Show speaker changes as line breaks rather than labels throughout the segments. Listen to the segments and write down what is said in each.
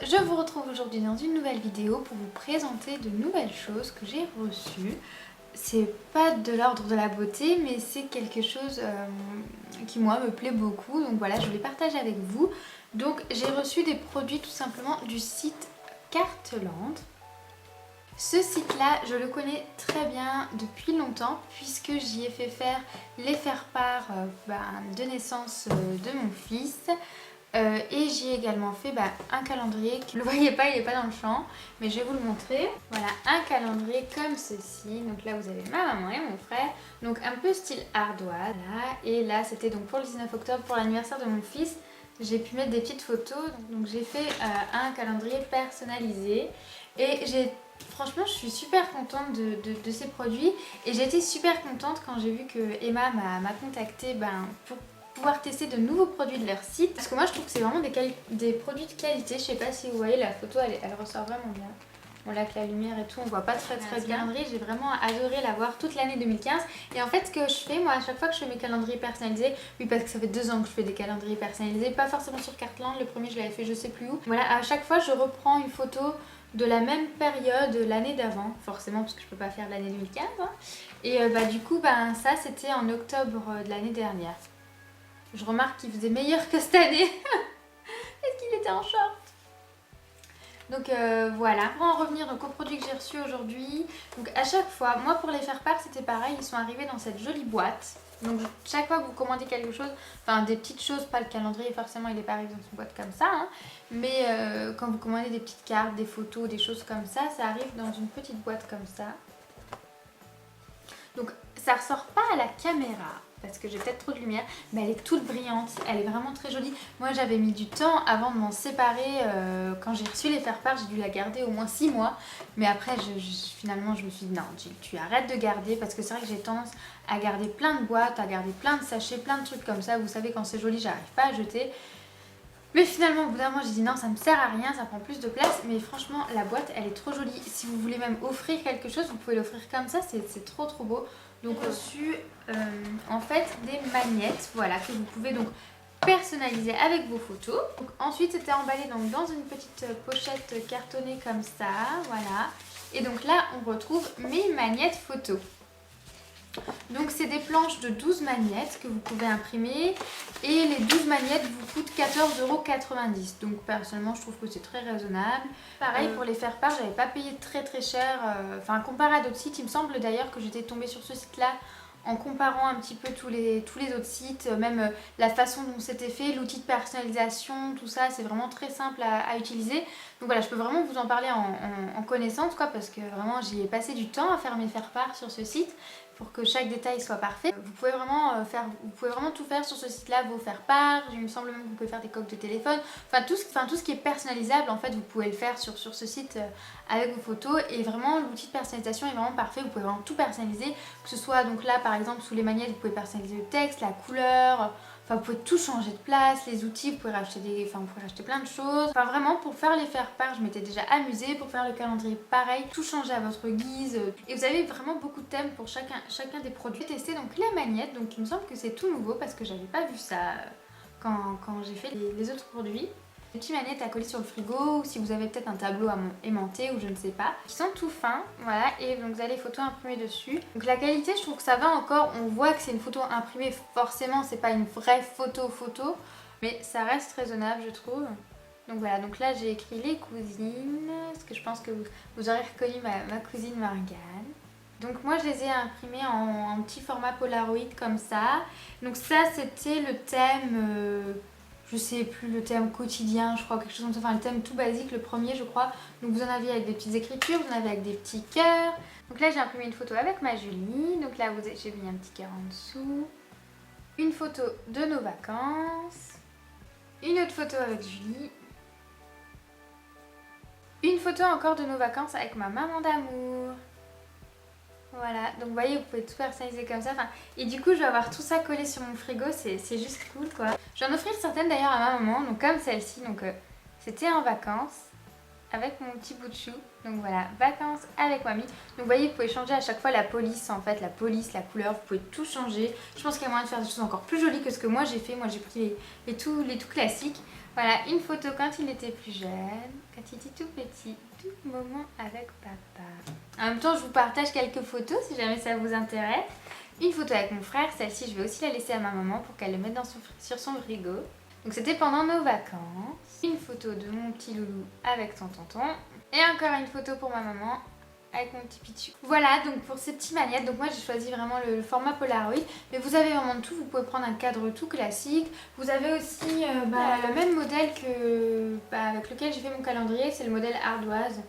Je vous retrouve aujourd'hui dans une nouvelle vidéo pour vous présenter de nouvelles choses que j'ai reçues. C'est pas de l'ordre de la beauté, mais c'est quelque chose qui moi me plaît beaucoup, donc voilà, je les partage avec vous. Donc j'ai reçu des produits tout simplement du site Carteland. Ce site-là, je le connais très bien depuis longtemps puisque j'y ai fait faire les faire-part de naissance de mon fils. Et j'y ai également fait un calendrier, vous ne le voyez pas, il n'est pas dans le champ, mais je vais vous le montrer. Voilà, un calendrier comme ceci. Donc là vous avez ma maman et mon frère, donc un peu style ardoise. Voilà. Et là c'était donc pour le 19 octobre, pour l'anniversaire de mon fils. J'ai pu mettre des petites photos, donc j'ai fait un calendrier personnalisé. Et franchement je suis super contente de ces produits. Et j'ai été super contente quand j'ai vu que Emma m'a contactée pour pouvoir tester de nouveaux produits de leur site, parce que moi je trouve que c'est vraiment des produits de qualité. Je sais pas si vous voyez la photo, elle ressort vraiment bien. Bon là avec la lumière et tout on voit pas très bien. J'ai vraiment adoré l'avoir toute l'année 2015. Et en fait ce que je fais moi à chaque fois que je fais mes calendriers personnalisés, oui parce que ça fait 2 ans que je fais des calendriers personnalisés, pas forcément sur Carteland, le premier je l'avais fait je sais plus où. Voilà, à chaque fois je reprends une photo de la même période l'année d'avant, forcément parce que je peux pas faire l'année 2015 hein. Et du coup ça c'était en octobre de l'année dernière. Je remarque qu'il faisait meilleur que cette année. Est-ce qu'il était en short? Donc voilà, pour en revenir donc, aux produits que j'ai reçus aujourd'hui. Donc à chaque fois, moi pour les faire part c'était pareil, ils sont arrivés dans cette jolie boîte. Donc chaque fois que vous commandez quelque chose, enfin des petites choses, pas le calendrier forcément il est pas arrivé dans une boîte comme ça hein, mais quand vous commandez des petites cartes, des photos, des choses comme ça arrive dans une petite boîte comme ça. Donc ça ressort pas à la caméra parce que j'ai peut-être trop de lumière, mais elle est toute brillante, elle est vraiment très jolie. Moi j'avais mis du temps avant de m'en séparer, quand j'ai reçu les faire-part j'ai dû la garder au moins 6 mois, mais après finalement je me suis dit non, tu arrêtes de garder, parce que c'est vrai que j'ai tendance à garder plein de boîtes, à garder plein de sachets, plein de trucs comme ça, vous savez quand c'est joli j'arrive pas à jeter. Mais finalement au bout d'un moment j'ai dit non, ça me sert à rien, ça prend plus de place, mais franchement la boîte elle est trop jolie. Si vous voulez même offrir quelque chose, vous pouvez l'offrir comme ça, c'est trop beau. Donc reçu en fait des magnettes, voilà, que vous pouvez donc personnaliser avec vos photos. Donc, ensuite c'était emballé donc dans une petite pochette cartonnée comme ça, voilà. Et donc là on retrouve mes magnettes photos. Donc c'est des planches de 12 magnettes que vous pouvez imprimer et les 12 magnettes vous coûtent 14,90 €. Donc personnellement je trouve que c'est très raisonnable. Pareil pour les faire part, j'avais pas payé très cher, enfin comparé à d'autres sites, il me semble d'ailleurs que j'étais tombée sur ce site là en comparant un petit peu tous les autres sites, même la façon dont c'était fait, l'outil de personnalisation, tout ça c'est vraiment très simple à utiliser. Donc voilà, je peux vraiment vous en parler en connaissance quoi, parce que vraiment j'y ai passé du temps à faire mes faire-part sur ce site pour que chaque détail soit parfait. Vous pouvez vraiment tout faire sur ce site-là, vos faire-part. Il me semble même que vous pouvez faire des coques de téléphone. Enfin tout ce qui est personnalisable, en fait, vous pouvez le faire sur ce site avec vos photos. Et vraiment, l'outil de personnalisation est vraiment parfait. Vous pouvez vraiment tout personnaliser. Que ce soit donc là, par exemple, sous les magnettes, vous pouvez personnaliser le texte, la couleur. Enfin, vous pouvez tout changer de place, les outils, vous pouvez racheter plein de choses. Enfin, vraiment, pour faire les faire-part, je m'étais déjà amusée. Pour faire le calendrier, pareil, tout changer à votre guise. Et vous avez vraiment beaucoup de thèmes pour chacun des produits. J'ai testé donc les magnettes, donc il me semble que c'est tout nouveau parce que j'avais pas vu ça quand j'ai fait les autres produits. Des petites magnettes à coller sur le frigo, ou si vous avez peut-être un tableau aimanté ou je ne sais pas, qui sont tout fins, voilà, et donc vous avez les photos imprimées dessus. Donc la qualité, je trouve que ça va encore, on voit que c'est une photo imprimée, forcément c'est pas une vraie photo, mais ça reste raisonnable je trouve. Donc voilà, donc là j'ai écrit les cousines, parce que je pense que vous aurez reconnu ma cousine Morgane. Donc moi je les ai imprimés en petit format Polaroid comme ça. Donc ça c'était le thème, je sais plus, le thème quotidien je crois, quelque chose comme ça, enfin le thème tout basique, le premier je crois. Donc vous en avez avec des petites écritures, vous en avez avec des petits cœurs. Donc là j'ai imprimé une photo avec ma Julie, donc là j'ai mis un petit cœur en dessous. Une photo de nos vacances. Une autre photo avec Julie. Une photo encore de nos vacances avec ma maman d'amour. Voilà, donc vous voyez, vous pouvez tout personnaliser comme ça. Et du coup, je vais avoir tout ça collé sur mon frigo, c'est juste cool quoi. Je vais en offrir certaines d'ailleurs à ma maman, donc comme celle-ci. Donc c'était en vacances avec mon petit bout de chou. Donc voilà, vacances avec mamie. Donc vous voyez, vous pouvez changer à chaque fois la police en fait, la police, la couleur, vous pouvez tout changer. Je pense qu'il y a moyen de faire des choses encore plus jolies que ce que moi j'ai fait. Moi j'ai pris les tout classiques. Voilà, une photo quand il était plus jeune, quand il était tout petit, tout moment avec papa. En même temps, je vous partage quelques photos si jamais ça vous intéresse. Une photo avec mon frère, celle-ci je vais aussi la laisser à ma maman pour qu'elle le mette sur son frigo. Donc c'était pendant nos vacances. Une photo de mon petit loulou avec son tonton. Et encore une photo pour ma maman avec mon petit pichou. Voilà donc pour ces petits magnettes, donc moi j'ai choisi vraiment le format Polaroid, mais vous avez vraiment de tout, vous pouvez prendre un cadre tout classique, vous avez aussi le même modèle que avec lequel j'ai fait mon calendrier, c'est le modèle ardoise.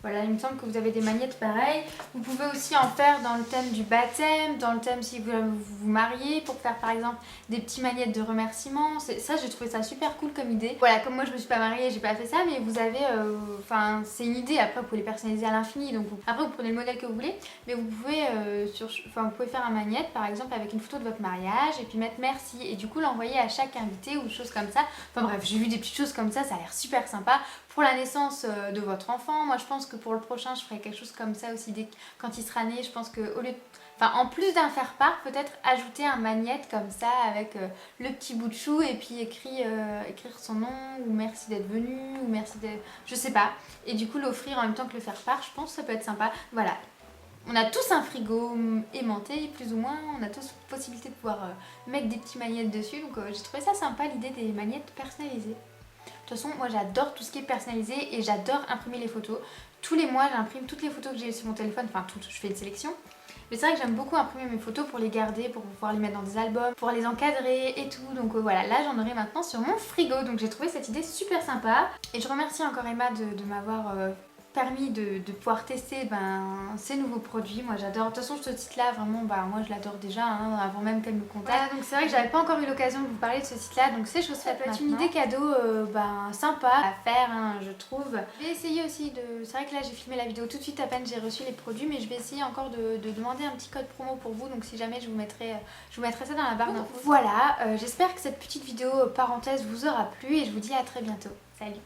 Voilà, il me semble que vous avez des magnettes pareilles. Vous pouvez aussi en faire dans le thème du baptême, dans le thème si vous vous mariez, pour faire par exemple des petits magnettes de remerciements. Ça, j'ai trouvé ça super cool comme idée. Voilà, comme moi je me suis pas mariée, j'ai pas fait ça, mais vous avez, c'est une idée. Après, vous pouvez les personnaliser à l'infini. Donc après, vous prenez le modèle que vous voulez, mais vous pouvez, vous pouvez faire un magnette par exemple avec une photo de votre mariage et puis mettre merci et du coup l'envoyer à chaque invité ou des choses comme ça. Enfin bref, j'ai vu des petites choses comme ça a l'air super sympa. Pour la naissance de votre enfant, moi je pense que pour le prochain je ferai quelque chose comme ça aussi quand il sera né. Je pense que en plus d'un faire-part, peut-être ajouter un magnette comme ça avec le petit bout de chou et puis écrire son nom ou merci d'être venu ou merci d'être... je sais pas. Et du coup l'offrir en même temps que le faire-part, je pense que ça peut être sympa. Voilà. On a tous un frigo aimanté plus ou moins, on a tous possibilité de pouvoir mettre des petits magnettes dessus. Donc j'ai trouvé ça sympa l'idée des magnettes personnalisées. De toute façon, moi j'adore tout ce qui est personnalisé et j'adore imprimer les photos. Tous les mois, j'imprime toutes les photos que j'ai sur mon téléphone, enfin toutes, je fais une sélection. Mais c'est vrai que j'aime beaucoup imprimer mes photos pour les garder, pour pouvoir les mettre dans des albums, pour les encadrer et tout. Donc voilà, là j'en aurai maintenant sur mon frigo. Donc j'ai trouvé cette idée super sympa. Et je remercie encore Emma de m'avoir permis de pouvoir tester ces nouveaux produits. Moi j'adore, de toute façon ce site là vraiment moi je l'adore déjà avant même qu'elle me contacte. Voilà, donc c'est vrai que j'avais pas encore eu l'occasion de vous parler de ce site là, donc c'est chose faite. Ça peut être une idée cadeau sympa à faire je trouve. Je vais essayer aussi c'est vrai que là j'ai filmé la vidéo tout de suite à peine j'ai reçu les produits, mais je vais essayer encore de demander un petit code promo pour vous, donc si jamais je vous mettrai ça dans la barre d'infos. Voilà, j'espère que cette petite vidéo parenthèse vous aura plu et je vous dis à très bientôt. Salut.